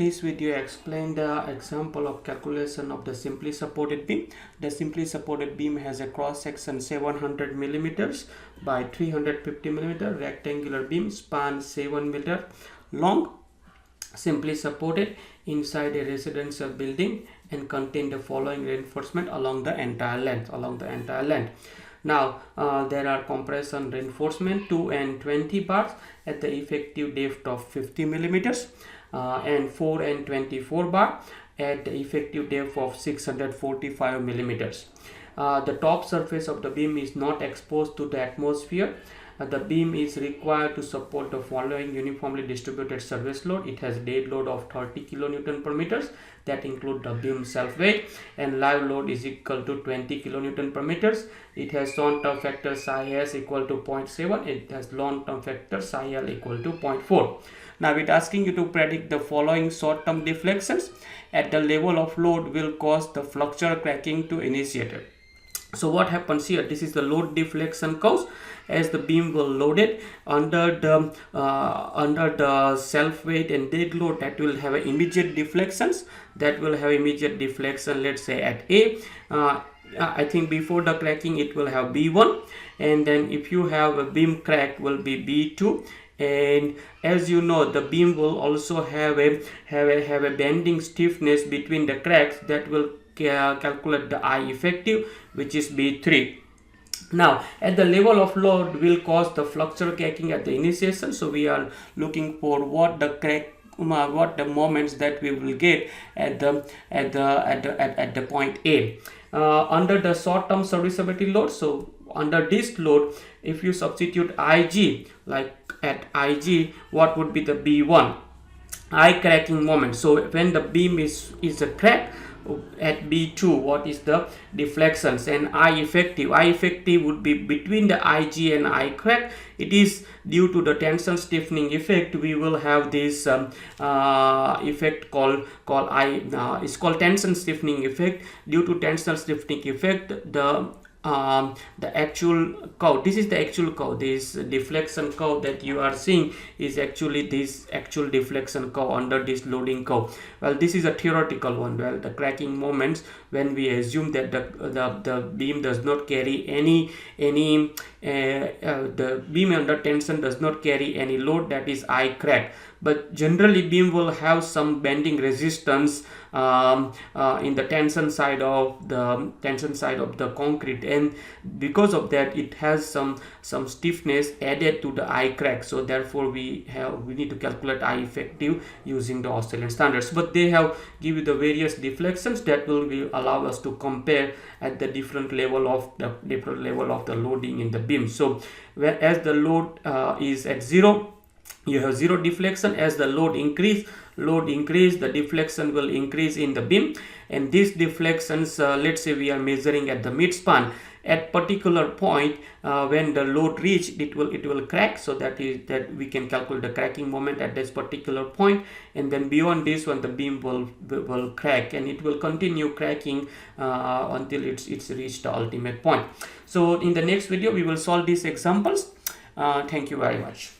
This video explains the example of calculation of the simply supported beam. The simply supported beam has a cross section 700 millimeters by 350 millimeter, rectangular beam span 7 meter long, simply supported inside a residential building and contain the following reinforcement along the entire length. Now there are compression reinforcement 2 and 20 bars at the effective depth of 50 millimeters. And 4 and 24 bar at the effective depth of 645 millimeters. The top surface of the beam is not exposed to the atmosphere. The beam is required to support the following uniformly distributed service load. It has dead load of 30 kilonewton per meters, that include the beam self weight, and live load is equal to 20 kilonewton per meters. It has short term factor psi s equal to 0.7. It has long term factor psi l equal to 0.4. Now it asking you to predict the following short term deflections at the level of load will cause the flexure cracking to initiate. So what happens here? This is the load deflection cause as the beam will loaded under the self weight and dead load, that will have immediate deflections. Let's say at A. I think before the cracking it will have B1, and then if you have a beam crack will be B2. And as you know, the beam will also have a bending stiffness between the cracks, that will calculate the I effective, which is B3. Now at the level of load will cause the flexure cracking at the initiation. So we are looking for what the moments that we will get at the point A. Under the short term serviceability load, so under this load, if you substitute Ig, like at Ig, what would be the B1? I cracking moment. So when the beam is a crack at B2, what is the deflections? And I effective would be between the Ig and I crack. It is due to the tension stiffening effect. We will have this effect called it's called tension stiffening effect. Due to tension stiffening effect, the actual curve, this is the actual curve, this deflection curve that you are seeing is actually this actual deflection curve under this loading curve. Well, this is a theoretical one. Well, the cracking moments, when we assume that the beam does not carry the beam under tension does not carry any load, that is I crack. But generally beam will have some bending resistance in the tension side of the concrete, and because of that it has some stiffness added to the I crack. So therefore we need to calculate I effective using the Australian standards. But they have give you the various deflections that will allow us to compare at the different level of the loading in the beam. So as the load is at 0, you have 0 deflection. As the load increase, the deflection will increase in the beam. And these deflections, let's say we are measuring at the mid span. At particular point, when the load reach, it will crack. So that we can calculate the cracking moment at this particular point. And then beyond this one, the beam will crack, and it will continue cracking until it's reached the ultimate point. So in the next video, we will solve these examples. Thank you very much.